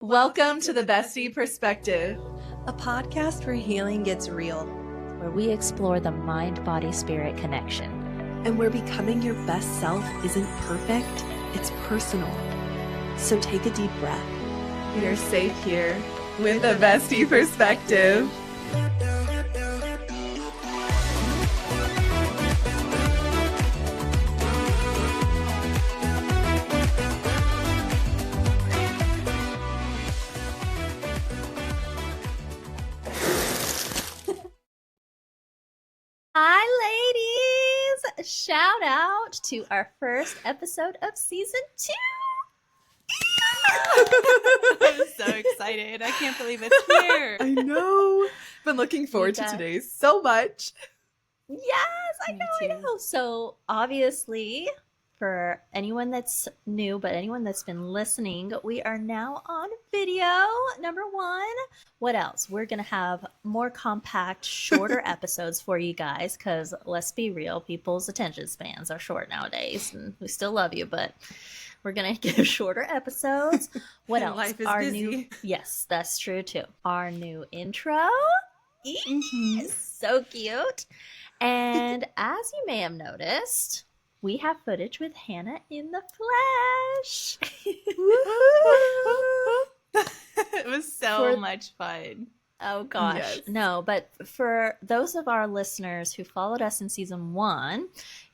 Welcome to the Bestie Perspective, a podcast where healing gets real, where we explore the mind-body-spirit connection, and where becoming your best self isn't perfect, it's personal. So take a deep breath. You're safe here with the Bestie Perspective. Hi, ladies! Shout out to our first episode of season 2. I'm so excited. I can't believe it's here. I know. Been looking forward to today so much. Yes, I know. So obviously, for anyone that's new, but anyone that's been listening, we are now on video, number 1. What else? We're going to have more compact, shorter episodes for you guys, because let's be real, people's attention spans are short nowadays, and we still love you, but we're going to give shorter episodes. What else? Life is Our busy. new, yes, that's true too. Our new intro. Mm-hmm. So cute. And as you may have noticed, we have footage with Hannah in the flesh. It was so much fun. Oh gosh. Yes. No, but for those of our listeners who followed us in season 1,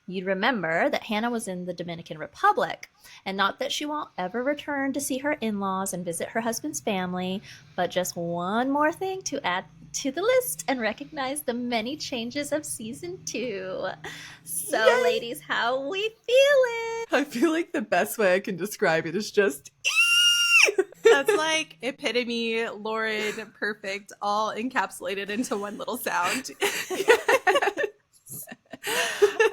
you'd remember that Hannah was in the Dominican Republic. And not that she won't ever return to see her in-laws and visit her husband's family, but just one more thing to add to the list and recognize the many changes of season 2. So, Yay! ladies, how we feeling? I feel like the best way I can describe it is just That's like epitome, Lauren, perfect, all encapsulated into one little sound.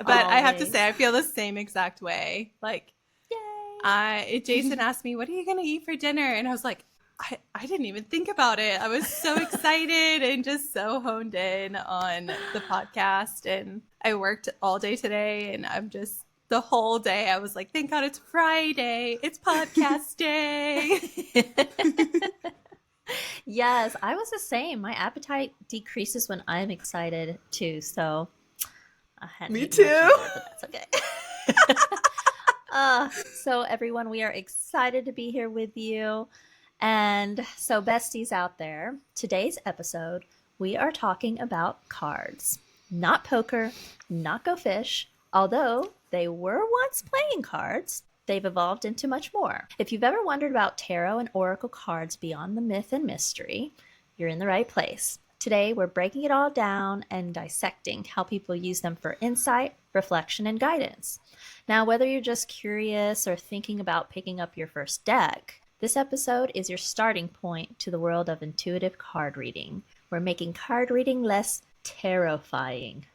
But I have to Always. say, I feel the same exact way. Like, Yay. Jason asked me, what are you going to eat for dinner? And I was like, I didn't even think about it. I was so excited and just so honed in on the podcast. And I worked all day today, and I'm just, the whole day, I was like, thank God it's Friday. It's podcast day. Yes, I was the same. My appetite decreases when I'm excited too, so I hadn't Me eaten much too. either, but that's okay. So everyone, we are excited to be here with you. And so besties out there, today's episode, we are talking about cards. Not poker, not Go Fish, although they were once playing cards. They've evolved into much more. If you've ever wondered about tarot and oracle cards beyond the myth and mystery, you're in the right place. Today, we're breaking it all down and dissecting how people use them for insight, reflection, and guidance. Now, whether you're just curious or thinking about picking up your first deck, this episode is your starting point to the world of intuitive card reading. We're making card reading less tarot-fying.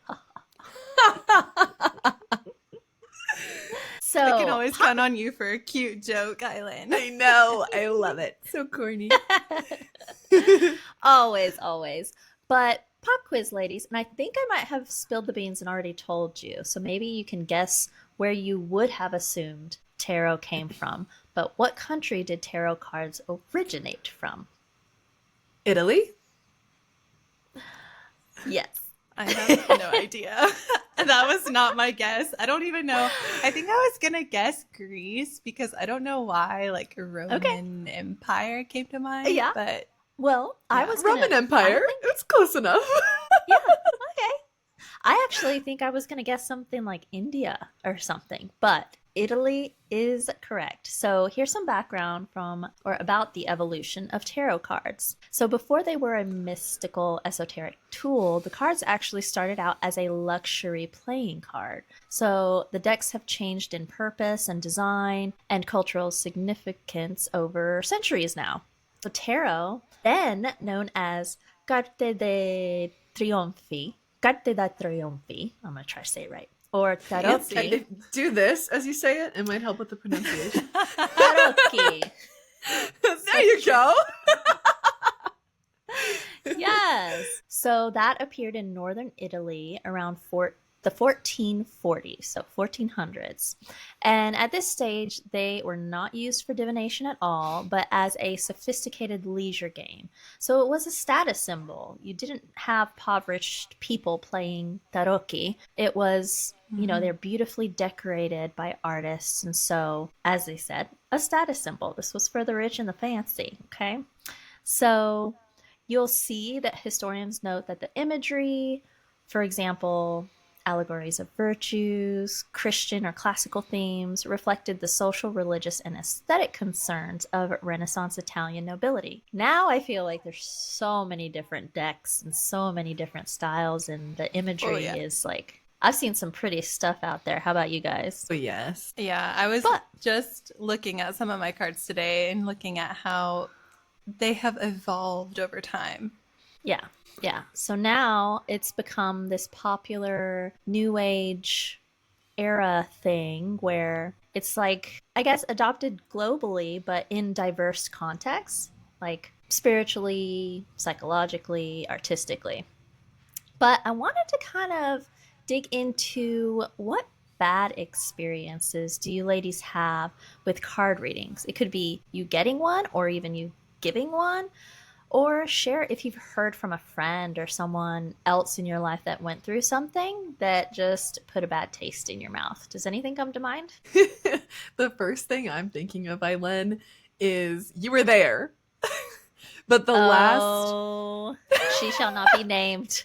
So, I can always count on you for a cute joke, Eileen. I know. I love it. So corny. always. But pop quiz, ladies, and I think I might have spilled the beans and already told you, so maybe you can guess where you would have assumed tarot came from. But what country did tarot cards originate from? Italy? Yes. I have no idea. That was not my guess. I don't even know. I think I was going to guess Greece because I don't know why, like, Roman Empire came to mind. Yeah. But Well, I was gonna, Roman Empire? It's close enough. Yeah, okay. I actually think I was going to guess something like India or something, but Italy is correct. So here's some background about the evolution of tarot cards. So before they were a mystical, esoteric tool, the cards actually started out as a luxury playing card. So the decks have changed in purpose and design and cultural significance over centuries now. So tarot, then known as Carte de Trionfi, I'm going to try to say it right, or Tarot-fying. Do this as you say it. It might help with the pronunciation. Tarot-fying. There you go. Yes. So that appeared in northern Italy around the 1440s, so 1400s. And at this stage, they were not used for divination at all, but as a sophisticated leisure game. So it was a status symbol. You didn't have impoverished people playing tarot. It was, you know, they're beautifully decorated by artists. And so, as they said, a status symbol. This was for the rich and the fancy, okay? So you'll see that historians note that the imagery, for example, allegories of virtues, Christian or classical themes, reflected the social, religious, and aesthetic concerns of Renaissance Italian nobility. Now I feel like there's so many different decks and so many different styles, and the imagery is like, I've seen some pretty stuff out there. How about you guys? Oh, yes. Yeah, I was just looking at some of my cards today and looking at how they have evolved over time. Yeah. Yeah. So now it's become this popular new age era thing where it's like, I guess, adopted globally, but in diverse contexts, like spiritually, psychologically, artistically. But I wanted to kind of dig into what bad experiences do you ladies have with card readings? It could be you getting one or even you giving one. Or share if you've heard from a friend or someone else in your life that went through something that just put a bad taste in your mouth. Does anything come to mind? The first thing I'm thinking of, Eileen, is you were there. But the last... she shall not be named.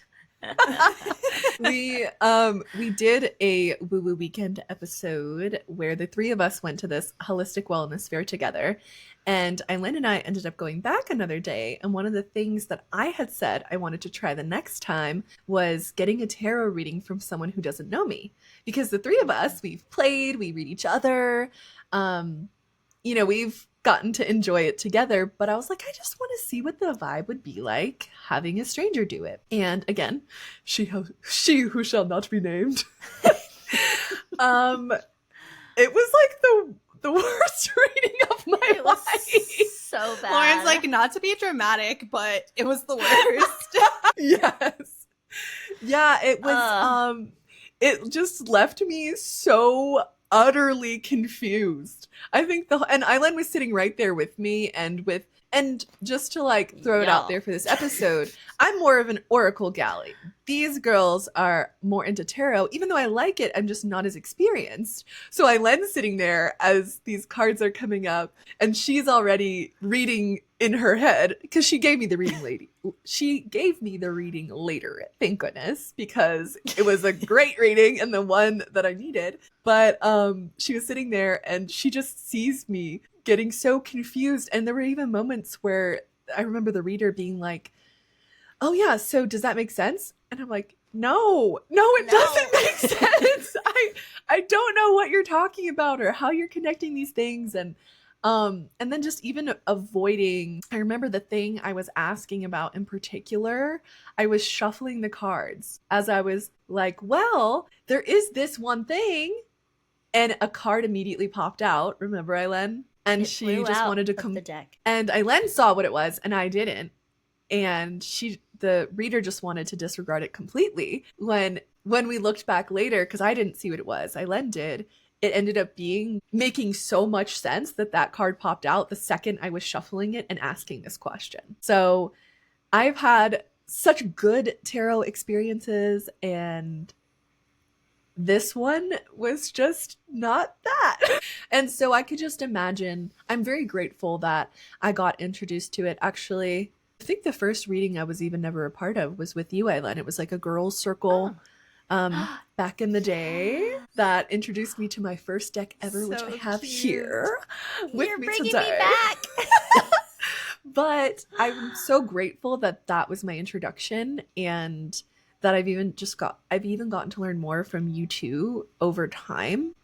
we did a Woo Woo Weekend episode where the three of us went to this holistic wellness fair together. And Eileen and I ended up going back another day. And one of the things that I had said I wanted to try the next time was getting a tarot reading from someone who doesn't know me. Because the three of us, we've played, we read each other. You know, we've gotten to enjoy it together. But I was like, I just want to see what the vibe would be like having a stranger do it. And again, she who shall not be named. It was like the worst reading of my life. So bad. Lauren's like, not to be dramatic, but it was the worst. Yes. Yeah, it was it just left me so utterly confused. I think and Eileen was sitting right there with me, and just to like throw it out there for this episode, I'm more of an oracle galley. These girls are more into tarot. Even though I like it, I'm just not as experienced. So Eileen's sitting there as these cards are coming up, and she's already reading in her head because she gave me the reading She gave me the reading later, thank goodness, because it was a great reading and the one that I needed. But she was sitting there and she just sees me getting so confused. And there were even moments where I remember the reader being like, oh yeah, so does that make sense? And I'm like, no, it doesn't make sense. I don't know what you're talking about or how you're connecting these things. And then just even avoiding, I remember the thing I was asking about in particular, I was shuffling the cards as I was like, well, there is this one thing. And a card immediately popped out. Remember, Eileen? And she just wanted to come the deck. And Eileen saw what it was and I didn't. And the reader just wanted to disregard it completely. When we looked back later, because I didn't see what it was, Eileen did, it ended up making so much sense that card popped out the second I was shuffling it and asking this question. So I've had such good tarot experiences, and this one was just not that. And so I could just imagine, I'm very grateful that I got introduced to it. Actually, I think the first reading I was even never a part of was with you, Eileen. It was like a girls' circle back in the day that introduced me to my first deck ever, So which I have cute. here with You're me bringing today. me back. But I'm so grateful that was my introduction, and that I've even gotten to learn more from you two over time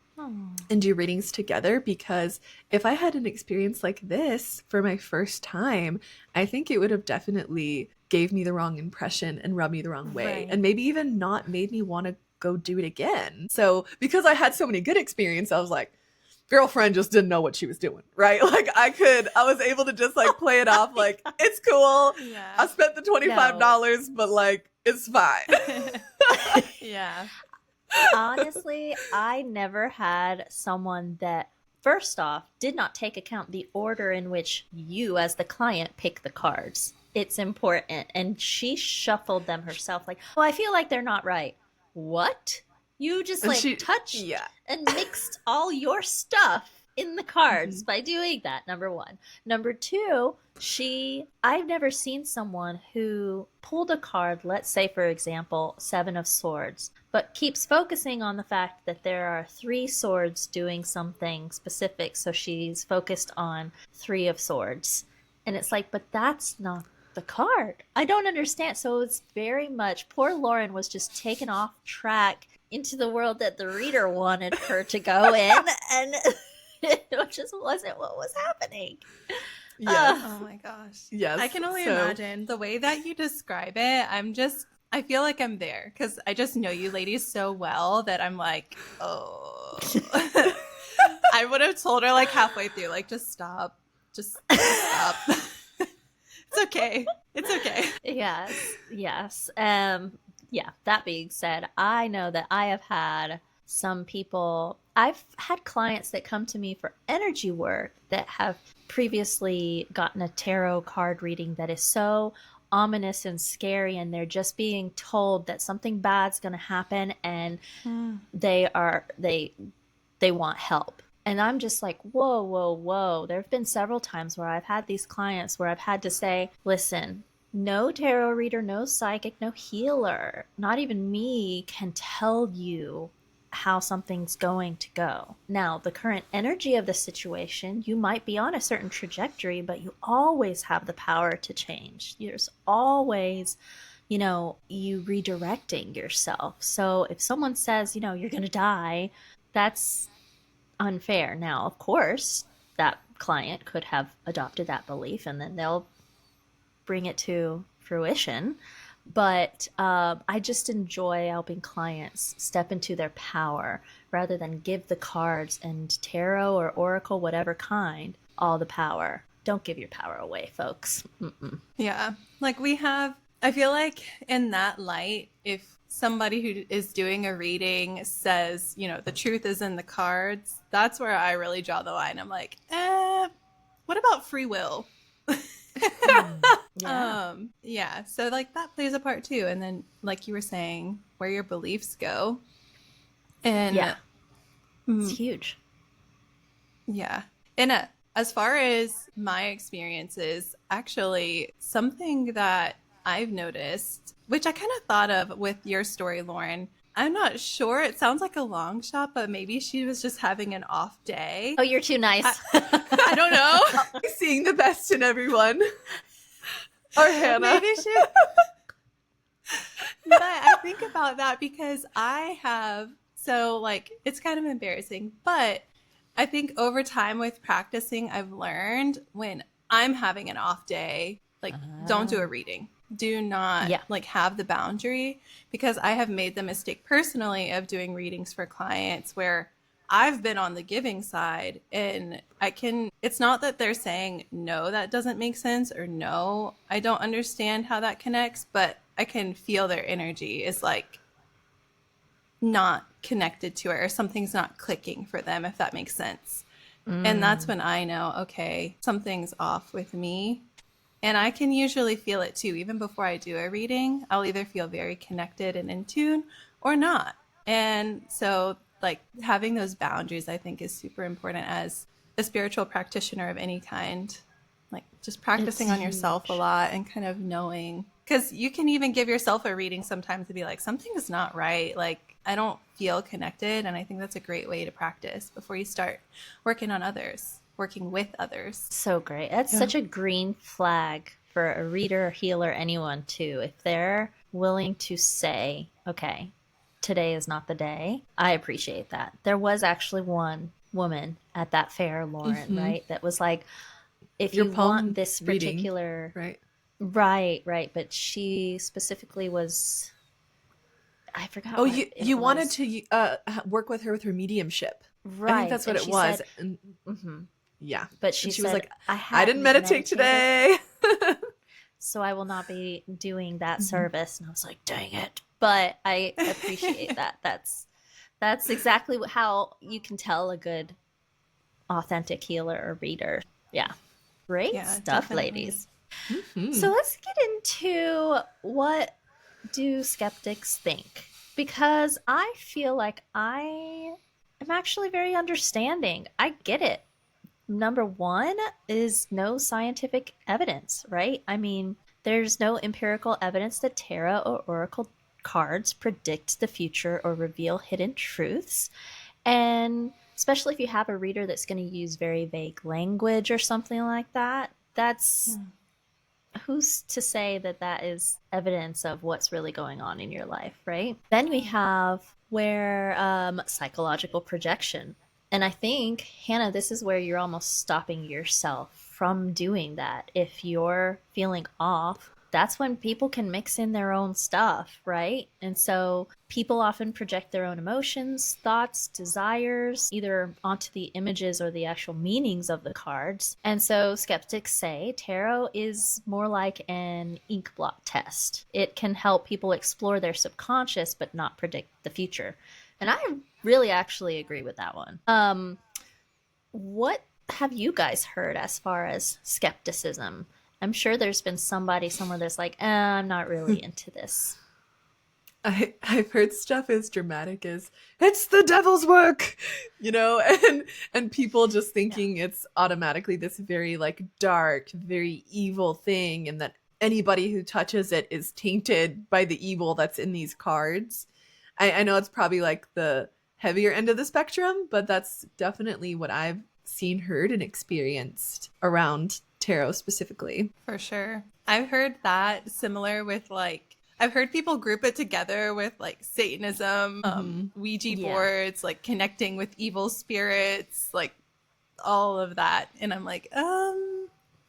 and do readings together, because if I had an experience like this for my first time, I think it would have definitely gave me the wrong impression and rubbed me the wrong way, Right. and maybe even not made me want to go do it again. So because I had so many good experiences, I was like, girlfriend just didn't know what she was doing, right? Like I was able to just like play it off like, it's cool. I Yeah. spent the $25, but like, it's fine. Yeah. Honestly, I never had someone that, first off, did not take account the order in which you, as the client, pick the cards. It's important. And she shuffled them herself, like, oh, I feel like they're not right. What? You just And like she, touched yeah. and mixed all your stuff in the cards Mhm. by doing that, number one. Number two, I've never seen someone who pulled a card, let's say, for example, Seven of Swords, but keeps focusing on the fact that there are three swords doing something specific. So she's focused on Three of Swords. And it's like, but that's not the card. I don't understand. So it's very much, poor Lauren was just taken off track into the world that the reader wanted her to go in. And it just wasn't what was happening. Yes. Oh my gosh. Yes. I can only So- imagine the way that you describe it. I feel like I'm there because I just know you ladies so well that I'm like, oh. I would have told her like halfway through, like, just stop. Just stop. It's okay. It's okay. Yes, yes. Yeah, that being said, I know that I have had some people, I've had clients that come to me for energy work that have previously gotten a tarot card reading that is so ominous and scary, and they're just being told that something bad's going to happen, and they want help. And I'm just like, whoa, whoa, whoa. There have been several times where I've had these clients where I've had to say, listen, no tarot reader, no psychic, no healer, not even me can tell you how something's going to go. Now, the current energy of the situation, you might be on a certain trajectory, but you always have the power to change. There's always, you redirecting yourself. So if someone says, you're going to die, that's unfair. Now, of course, that client could have adopted that belief and then they'll bring it to fruition. But I just enjoy helping clients step into their power rather than give the cards and tarot or oracle, whatever kind, all the power. Don't give your power away, folks. Mm-mm. Yeah. Like I feel like in that light, if somebody who is doing a reading says, the truth is in the cards, that's where I really draw the line. I'm like, what about free will? Yeah. So like that plays a part too. And then like you were saying, where your beliefs go. And Yeah. It's huge. Yeah. And as far as my experiences, actually something that I've noticed, which I kind of thought of with your story, Lauren, I'm not sure. It sounds like a long shot, but maybe she was just having an off day. Oh, you're too nice. I don't know. Seeing the best in everyone. Or Hannah. Maybe she. But I think about that because it's kind of embarrassing, but I think over time with practicing, I've learned when I'm having an off day, don't do a reading. Do not have the boundary, because I have made the mistake personally of doing readings for clients where I've been on the giving side, and it's not that they're saying, no, that doesn't make sense, or no, I don't understand how that connects, but I can feel their energy is like not connected to it, or something's not clicking for them, if that makes sense. And that's when I know, okay, something's off with me. And I can usually feel it too. Even before I do a reading, I'll either feel very connected and in tune or not. And so having those boundaries, I think, is super important as a spiritual practitioner of any kind. Just practicing on yourself a lot and kind of knowing, because you can even give yourself a reading sometimes to be like, something is not right. I don't feel connected. And I think that's a great way to practice before you start working with others. So great. That's such a green flag for a reader, healer, anyone too. If they're willing to say, okay, today is not the day, I appreciate that. There was actually one woman at that fair, Lauren, right? That was like, if Your you palm want this reading, particular... right? Right. But she specifically was... I forgot. Oh, what you it wanted was. to work with her with her mediumship. Right. I think that's what and it she was. said- And Mhm. yeah. But she And said, was like, I hadn't didn't meditate meditated, today. so I will not be doing that service. And I was like, dang it. But I appreciate that. That's exactly how you can tell a good, authentic healer or reader. Yeah. Great Yeah, stuff, definitely. ladies. Mhm. So let's get into what do skeptics think? Because I feel like I am actually very understanding. I get it. Number one is no scientific evidence, right? I mean, there's no empirical evidence that tarot or oracle cards predict the future or reveal hidden truths. And especially if you have a reader that's going to use very vague language or something like that, that's who's to say that that is evidence of what's really going on in your life, right? Then we have where psychological projection. And I think, Hannah, this is where you're almost stopping yourself from doing that. If you're feeling off, that's when people can mix in their own stuff, right? And so people often project their own emotions, thoughts, desires, either onto the images or the actual meanings of the cards. And so skeptics say tarot is more like an ink blot test. It can help people explore their subconscious but not predict the future. And I really actually agree with that one. What have you guys heard as far as skepticism? I'm sure there's been somebody somewhere that's like, I'm not really into this. I've heard stuff as dramatic as it's the devil's work, and people just thinking it's automatically this very like dark, very evil thing, and that anybody who touches it is tainted by the evil that's in these cards. I know it's probably like the heavier end of the spectrum, but that's definitely what I've seen, heard, and experienced around tarot specifically. For sure. I've heard that similar with like, I've heard people group it together with like Satanism, Ouija Yeah. boards, like connecting with evil spirits, like all of that. And I'm like,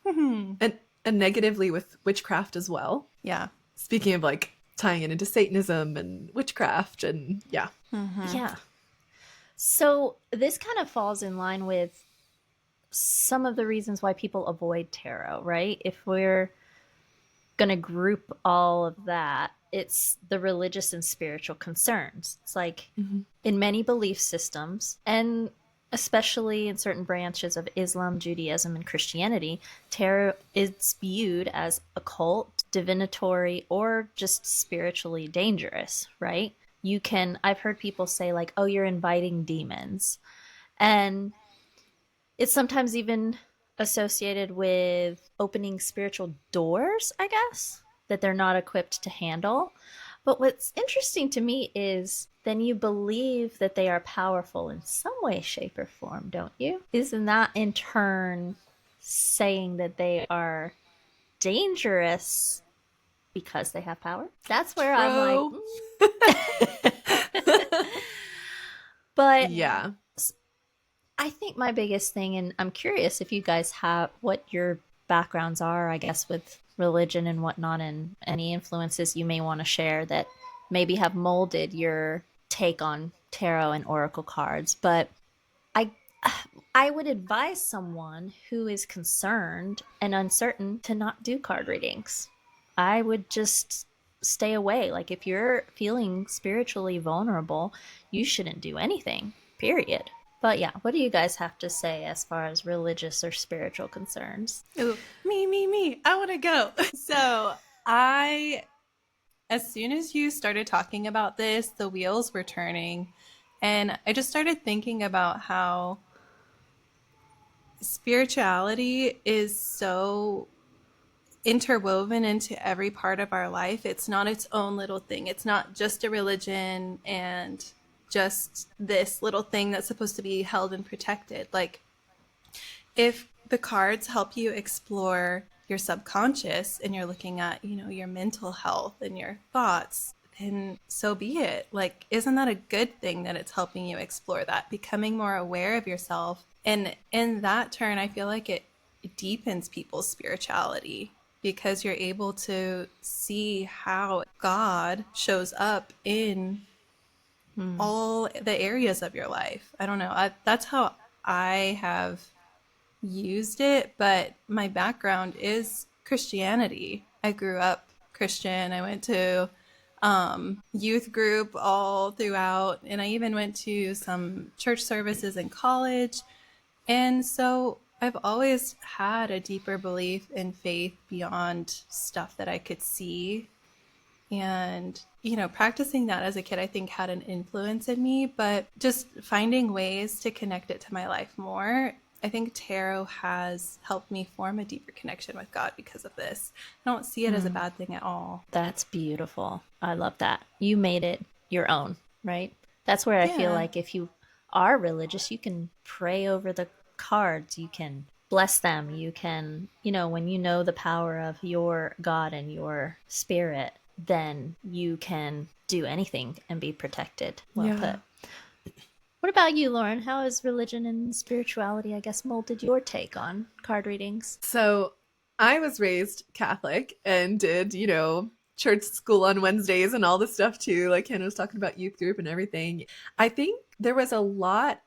And negatively with witchcraft as well. yeah. Speaking of like tying it into Satanism and witchcraft, and yeah. Yeah. So this kind of falls in line with some of the reasons why people avoid tarot, right? If we're going to group all of that, it's the religious and spiritual concerns. It's like in many belief systems, and especially in certain branches of Islam, Judaism, and Christianity, tarot is viewed as occult, divinatory, or just spiritually dangerous, right? I've heard people say, like, oh, you're inviting demons. And it's sometimes even associated with opening spiritual doors, I guess, that they're not equipped to handle. But what's interesting to me is then you believe that they are powerful in some way, shape, or form, don't you? Isn't that in turn saying that they are dangerous because they have power? That's where I'm like, but Yeah. I think my biggest thing, and I'm curious if you guys have what your backgrounds are, I guess, with religion and whatnot, and any influences you may want to share that maybe have molded your take on tarot and oracle cards. But I I would advise someone who is concerned and uncertain to not do card readings. I would just stay away. Like if you're feeling spiritually vulnerable, you shouldn't do anything. Period. But yeah, what do you guys have to say as far as religious or spiritual concerns? Ooh, me. I want to go. So as soon as you started talking about this, the wheels were turning. And I just started thinking about how spirituality is so interwoven into every part of our life. It's not its own little thing. It's not just a religion and just this little thing that's supposed to be held and protected. Like, if the cards help you explore your subconscious and you're looking at, your mental health and your thoughts, then so be it. Like, isn't that a good thing that it's helping you explore that, becoming more aware of yourself? And in that turn, I feel like it deepens people's spirituality because you're able to see how God shows up in all the areas of your life. I don't know. That's how I have used it, but my background is Christianity. I grew up Christian. I went to youth group all throughout, and I even went to some church services in college. And so I've always had a deeper belief in faith beyond stuff that I could see. And, practicing that as a kid, I think had an influence in me, but just finding ways to connect it to my life more. I think tarot has helped me form a deeper connection with God because of this. I don't see it as a bad thing at all. That's beautiful. I love that. You made it your own, right? That's where I feel Yeah. like if you are religious, you can pray over the cards, you can bless them, you can, when you know the power of your God and your spirit, then you can do anything and be protected. Well put. What about you, Lauren? How has religion and spirituality, I guess, molded your take on card readings? So I was raised Catholic and did, church school on Wednesdays and all this stuff too. Like Hannah was talking about youth group and everything. I think there was a lot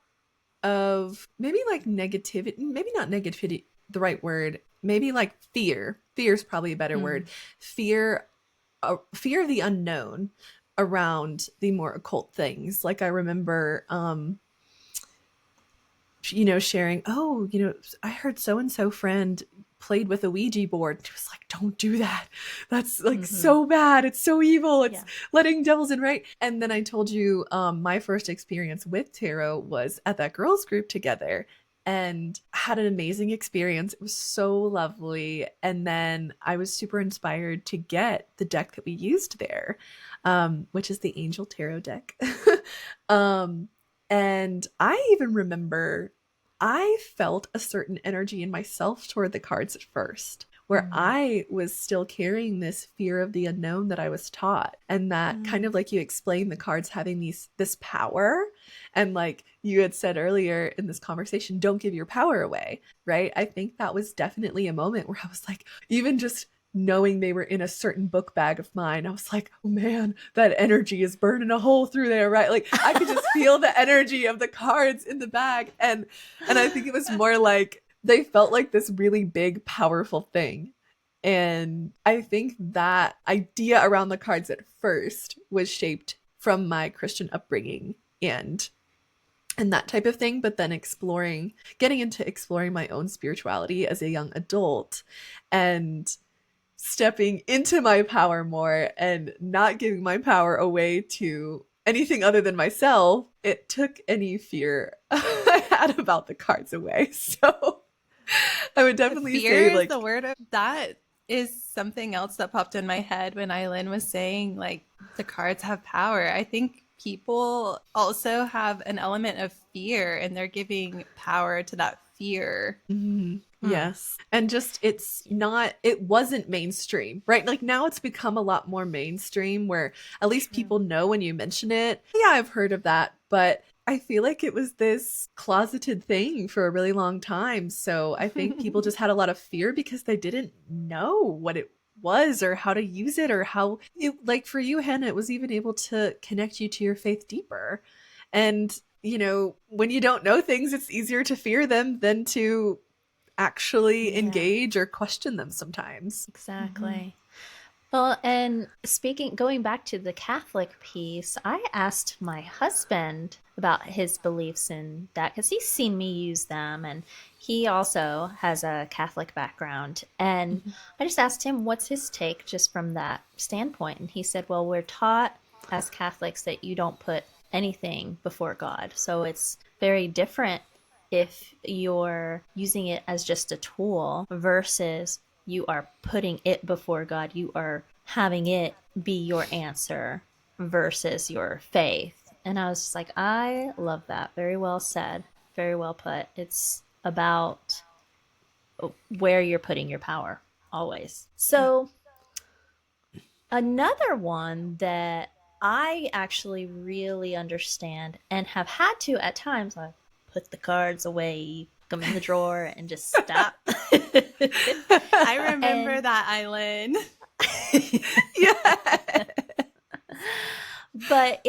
of maybe like negativity, maybe not negativity, the right word, maybe like fear. Fear is probably a better word. Fear of the unknown around the more occult things. Like I remember, sharing, I heard so-and-so friend played with a Ouija board. She was like, don't do that. That's like so bad. It's so evil. It's letting devils in, right? And then I told you my first experience with tarot was at that girls group together and had an amazing experience. It was so lovely. And then I was super inspired to get the deck that we used there, which is the Angel Tarot deck. And I even remember I felt a certain energy in myself toward the cards at first, where I was still carrying this fear of the unknown that I was taught. And that kind of like you explained, the cards having this power. And like you had said earlier in this conversation, don't give your power away, right? I think that was definitely a moment where I was like, even just knowing they were in a certain book bag of mine, I was like, oh man, that energy is burning a hole through there, right? Like I could just feel the energy of the cards in the bag. And I think it was more like they felt like this really big, powerful thing. And I think that idea around the cards at first was shaped from my Christian upbringing and that type of thing. But then getting into exploring my own spirituality as a young adult and stepping into my power more and not giving my power away to anything other than myself, it took any fear I had about the cards away. So I would definitely Fear say like is the word. That is something else that popped in my head when Eileen was saying like the cards have power. I think people also have an element of fear and they're giving power to that fear. Yes. And just it wasn't mainstream, right? Like now it's become a lot more mainstream where at least people know when you mention it. Yeah, I've heard of that, but I feel like it was this closeted thing for a really long time. So I think people just had a lot of fear because they didn't know what it was or how to use it or how it, like for you, Hannah, it was even able to connect you to your faith deeper. And when you don't know things, it's easier to fear them than to actually engage or question them sometimes. Exactly. Well, and going back to the Catholic piece, I asked my husband about his beliefs in that because he's seen me use them and he also has a Catholic background. And I just asked him what's his take just from that standpoint. And he said, well, we're taught as Catholics that you don't put anything before God. So it's very different if you're using it as just a tool versus you are putting it before God. You are having it be your answer versus your faith. And I was just like, I love that. Very well said. Very well put. It's about where you're putting your power always. So another one that I actually really understand and have had to at times, like put the cards away, put them in the drawer, and just stop. I remember that, Eileen. Yeah. But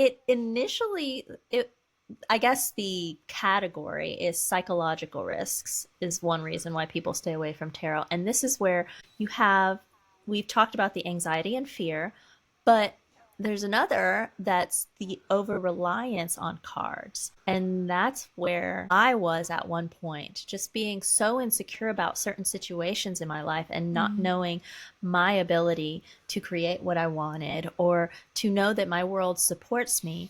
I guess the category is psychological risks is one reason why people stay away from tarot. And this is where we've talked about the anxiety and fear, but there's another that's the over reliance on cards. And that's where I was at one point, just being so insecure about certain situations in my life and not knowing my ability to create what I wanted or to know that my world supports me.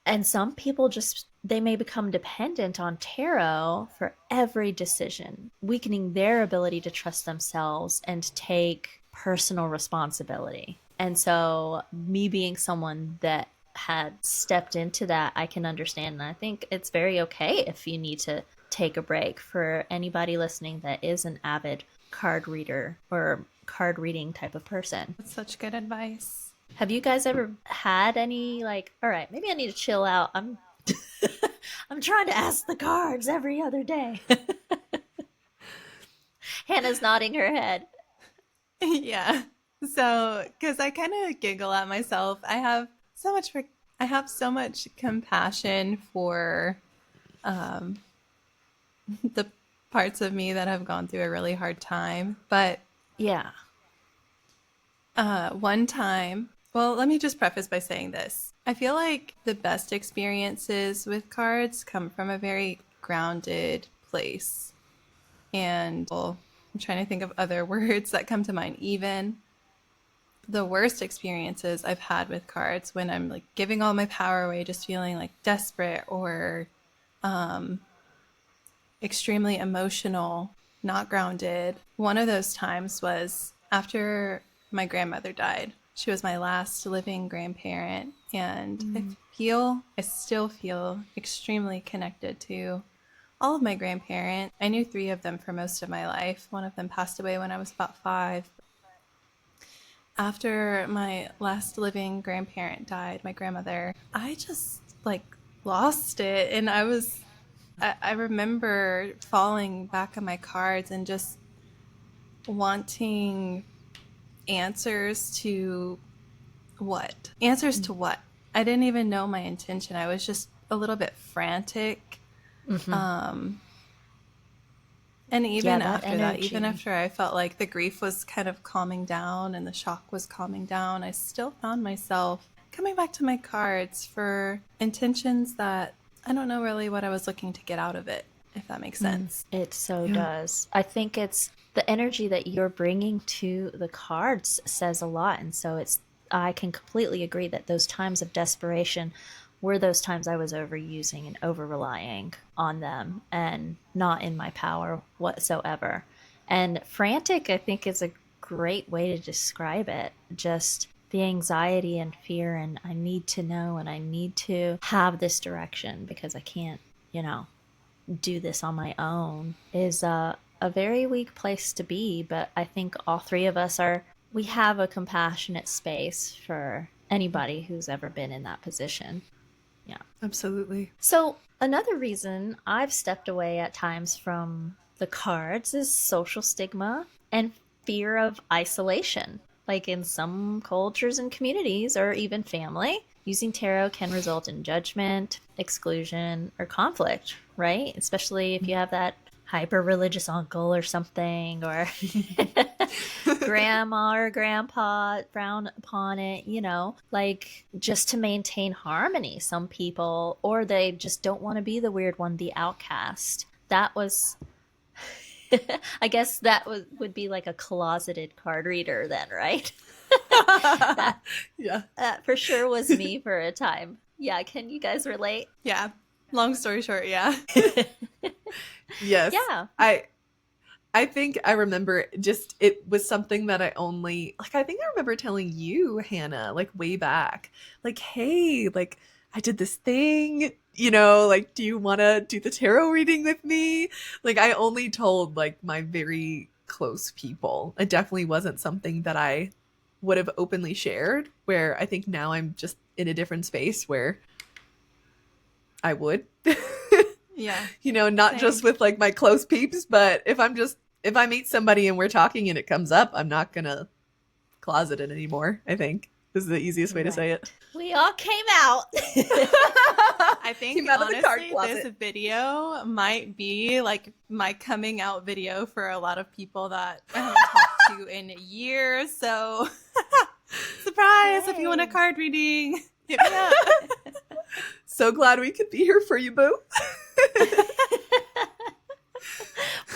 And some people just, they may become dependent on tarot for every decision, weakening their ability to trust themselves and take personal responsibility. And so, me being someone that had stepped into that, I can understand. And I think it's very okay if you need to take a break. For anybody listening that is an avid card reader or card reading type of person. That's such good advice. Have you guys ever had any, like, all right, maybe I need to chill out. I'm I'm trying to ask the cards every other day. Hannah's nodding her head. Yeah. So, because I kind of giggle at myself, I have so much compassion for the parts of me that have gone through a really hard time. But Yeah. one time, well, let me just preface by saying this. I feel like the best experiences with cards come from a very grounded place. And well, I'm trying to think of other words that come to mind. Even the worst experiences I've had with cards, when I'm like giving all my power away, just feeling like desperate or extremely emotional, not grounded. One of those times was after my grandmother died. She was my last living grandparent, and I still feel extremely connected to all of my grandparents. I knew 3 of them for most of my life. One of them passed away when I was about 5. After my last living grandparent died, my grandmother, I just like lost it. And I remember falling back on my cards and just wanting answers to what? Answers to what? I didn't even know my intention. I was just a little bit frantic. And even after that, even after I felt like the grief was kind of calming down and the shock was calming down, I still found myself coming back to my cards for intentions that I don't know really what I was looking to get out of it, if that makes sense. It so does. I think it's the energy that you're bringing to the cards says a lot. And so I can completely agree that those times of desperation were those times I was overusing and over relying on them and not in my power whatsoever. And frantic, I think, is a great way to describe it. Just the anxiety and fear, and I need to know and I need to have this direction because I can't, do this on my own, is a very weak place to be. But I think all 3 of us we have a compassionate space for anybody who's ever been in that position. Yeah, Absolutely. so another reason I've stepped away at times from the cards is social stigma and fear of isolation. Like in some cultures and communities, or even family, using tarot can result in judgment, exclusion, or conflict, right? Especially if you have that hyper-religious uncle or something, or grandma or grandpa frown upon it, like just to maintain harmony. Some people, or they just don't want to be the weird one, the outcast. That was, I guess that would be like a closeted card reader then, right? That for sure was me for a time. Yeah, can you guys relate? Yeah. Long story short, yeah. Yes. Yeah. I think I remember it was something that I think I remember telling you, Hannah, like way back, like, hey, like I did this thing, like, do you want to do the tarot reading with me? Like, I only told like my very close people. It definitely wasn't something that I would have openly shared, where I think now I'm just in a different space where I would. Yeah. Not Same. just with like my close peeps, but if I meet somebody and we're talking and it comes up, I'm not gonna closet it anymore. I think is the easiest way to say it. We all came out. I think Came out of the card honestly, closet. this video might be like my coming out video for a lot of people that I haven't talked to in years. So it's a surprise if you want a card reading. Hit me up. So glad we could be here for you, boo.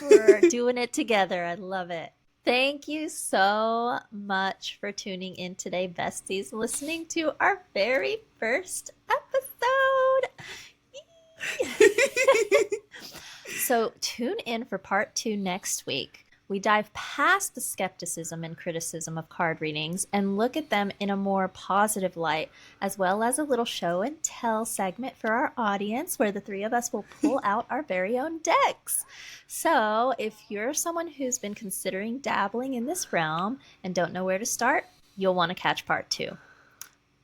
We're doing it together. I love it. Thank you so much for tuning in today, besties, listening to our very first episode. So tune in for part 2 next week. We dive past the skepticism and criticism of card readings and look at them in a more positive light, as well as a little show and tell segment for our audience where the 3 of us will pull out our very own decks. So if you're someone who's been considering dabbling in this realm and don't know where to start, you'll want to catch part 2.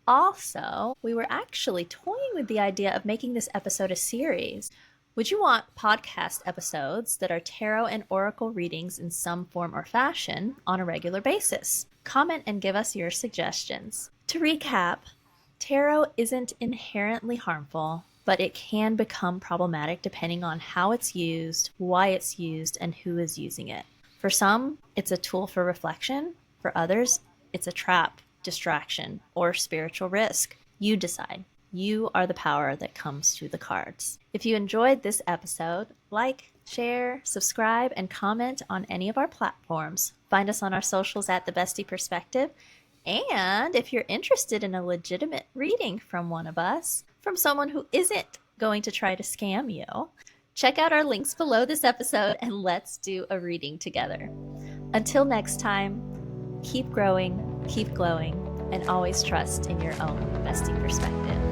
Also, we were actually toying with the idea of making this episode a series. Would you want podcast episodes that are tarot and oracle readings in some form or fashion on a regular basis? Comment and give us your suggestions. To recap, tarot isn't inherently harmful, but it can become problematic depending on how it's used, why it's used, and who is using it. For some, it's a tool for reflection. For others, it's a trap, distraction, or spiritual risk. You decide. You are the power that comes through the cards. If you enjoyed this episode, like, share, subscribe, and comment on any of our platforms. Find us on our socials at The Bestie Perspective. And if you're interested in a legitimate reading from one of us, from someone who isn't going to try to scam you, check out our links below this episode and let's do a reading together. Until next time, keep growing, keep glowing, and always trust in your own bestie perspective.